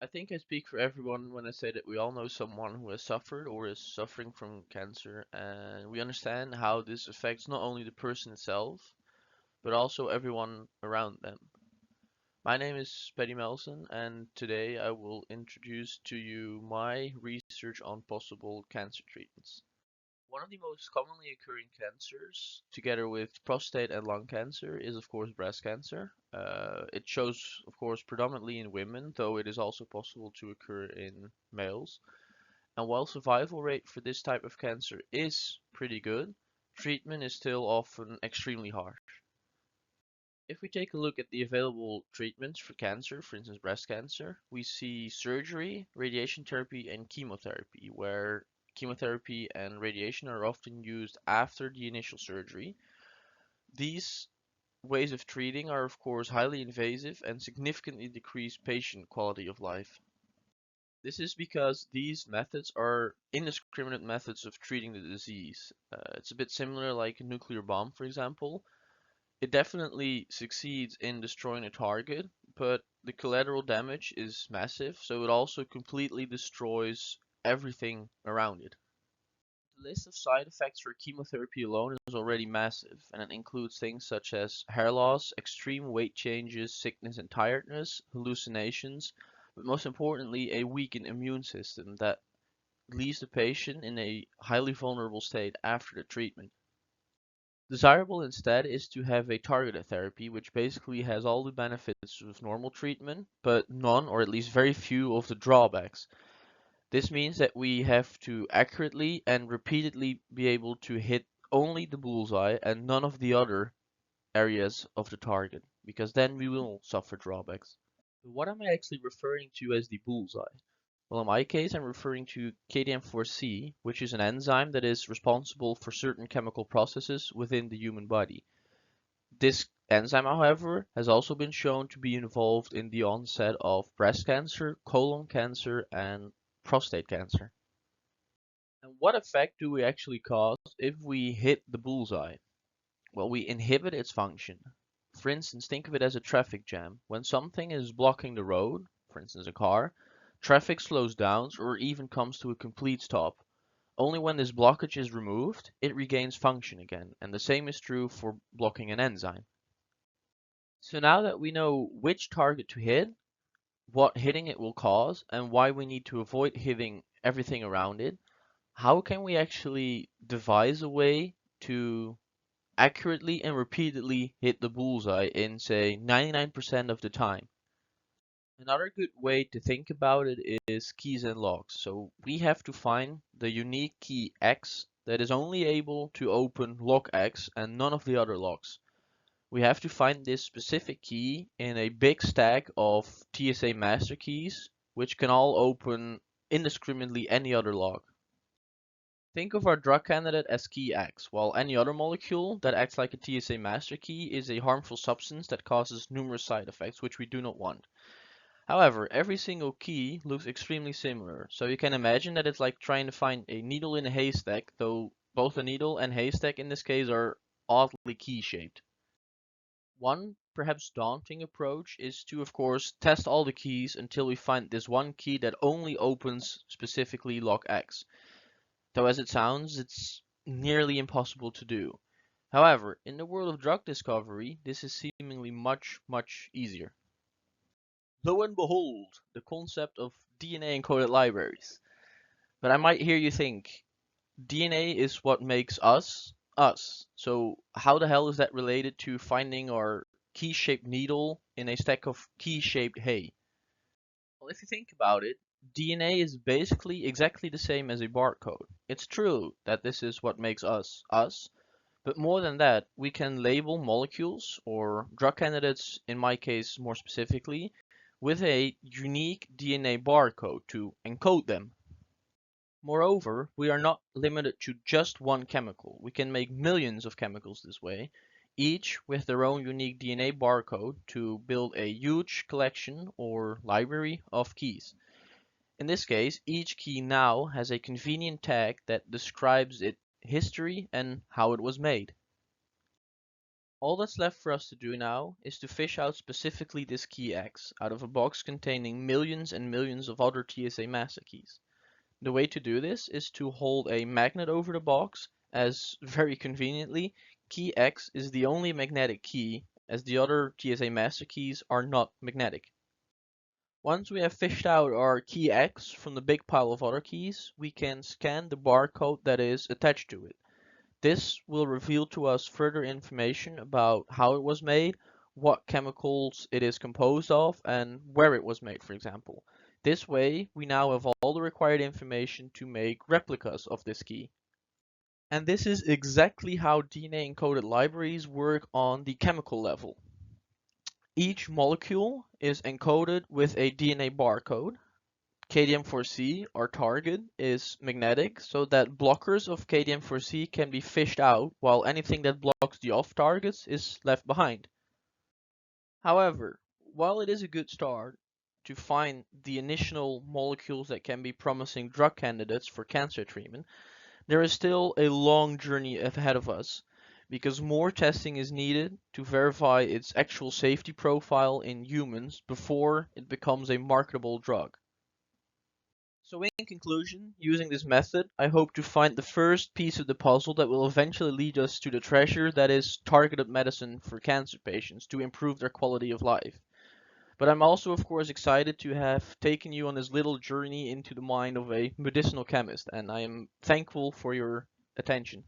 I think I speak for everyone when I say that we all know someone who has suffered or is suffering from cancer, and we understand how this affects not only the person itself, but also everyone around them. My name is Paddy Melsen, and today I will introduce to you my research on possible cancer treatments. One of the most commonly occurring cancers, together with prostate and lung cancer, is of course breast cancer. It shows, of course, predominantly in women, though it is also possible to occur in males. And while survival rate for this type of cancer is pretty good, treatment is still often extremely harsh. If we take a look at the available treatments for cancer, for instance breast cancer, we see surgery, radiation therapy, and chemotherapy, where chemotherapy and radiation are often used after the initial surgery. These ways of treating are of course highly invasive and significantly decrease patient quality of life. This is because these methods are indiscriminate methods of treating the disease. It's a bit similar like a nuclear bomb, for example. It definitely succeeds in destroying a target, but the collateral damage is massive, so it also completely destroys everything around it. The list of side effects for chemotherapy alone is already massive, and it includes things such as hair loss, extreme weight changes, sickness and tiredness, hallucinations, but most importantly, a weakened immune system that leaves the patient in a highly vulnerable state after the treatment. Desirable instead is to have a targeted therapy, which basically has all the benefits of normal treatment, but none or at least very few of the drawbacks. This means that we have to accurately and repeatedly be able to hit only the bullseye and none of the other areas of the target, because then we will suffer drawbacks. What am I actually referring to as the bullseye? Well, in my case, I'm referring to KDM4C, which is an enzyme that is responsible for certain chemical processes within the human body. This enzyme, however, has also been shown to be involved in the onset of breast cancer, colon cancer, and prostate cancer. And what effect do we actually cause if we hit the bullseye? Well, we inhibit its function. For instance, think of it as a traffic jam. When something is blocking the road, for instance a car, traffic slows down or even comes to a complete stop. Only when this blockage is removed, it regains function again, and the same is true for blocking an enzyme. So now that we know which target to hit, what hitting it will cause, and why we need to avoid hitting everything around it, how can we actually devise a way to accurately and repeatedly hit the bullseye in, say, 99% of the time? Another good way to think about it is keys and locks. So we have to find the unique key X that is only able to open lock X and none of the other locks. We have to find this specific key in a big stack of TSA master keys, which can all open indiscriminately any other lock. Think of our drug candidate as key X, while any other molecule that acts like a TSA master key is a harmful substance that causes numerous side effects, which we do not want. However, every single key looks extremely similar, so you can imagine that it's like trying to find a needle in a haystack, though both a needle and haystack in this case are oddly key-shaped. One perhaps daunting approach is to, of course, test all the keys until we find this one key that only opens specifically lock X. Though as it sounds, it's nearly impossible to do. However, in the world of drug discovery, this is seemingly much, much easier. Lo and behold, the concept of DNA encoded libraries. But I might hear you think, DNA is what makes us, us. So how the hell is that related to finding our key-shaped needle in a stack of key-shaped hay? Well, if you think about it, DNA is basically exactly the same as a barcode. It's true that this is what makes us, us, but more than that, we can label molecules, or drug candidates in my case more specifically, with a unique DNA barcode to encode them. Moreover, we are not limited to just one chemical. We can make millions of chemicals this way, each with their own unique DNA barcode to build a huge collection or library of keys. In this case, each key now has a convenient tag that describes its history and how it was made. All that's left for us to do now is to fish out specifically this key X out of a box containing millions and millions of other TSA master keys. The way to do this is to hold a magnet over the box, as very conveniently, key X is the only magnetic key, as the other TSA master keys are not magnetic. Once we have fished out our key X from the big pile of other keys, we can scan the barcode that is attached to it. This will reveal to us further information about how it was made, what chemicals it is composed of, and where it was made, for example. This way, we now have all the required information to make replicas of this key. And this is exactly how DNA encoded libraries work on the chemical level. Each molecule is encoded with a DNA barcode. KDM4C, our target, is magnetic, so that blockers of KDM4C can be fished out, while anything that blocks the off targets is left behind. However, while it is a good start to find the initial molecules that can be promising drug candidates for cancer treatment, there is still a long journey ahead of us, because more testing is needed to verify its actual safety profile in humans before it becomes a marketable drug. So in conclusion, using this method, I hope to find the first piece of the puzzle that will eventually lead us to the treasure that is targeted medicine for cancer patients to improve their quality of life. But I'm also, of course, excited to have taken you on this little journey into the mind of a medicinal chemist, and I am thankful for your attention.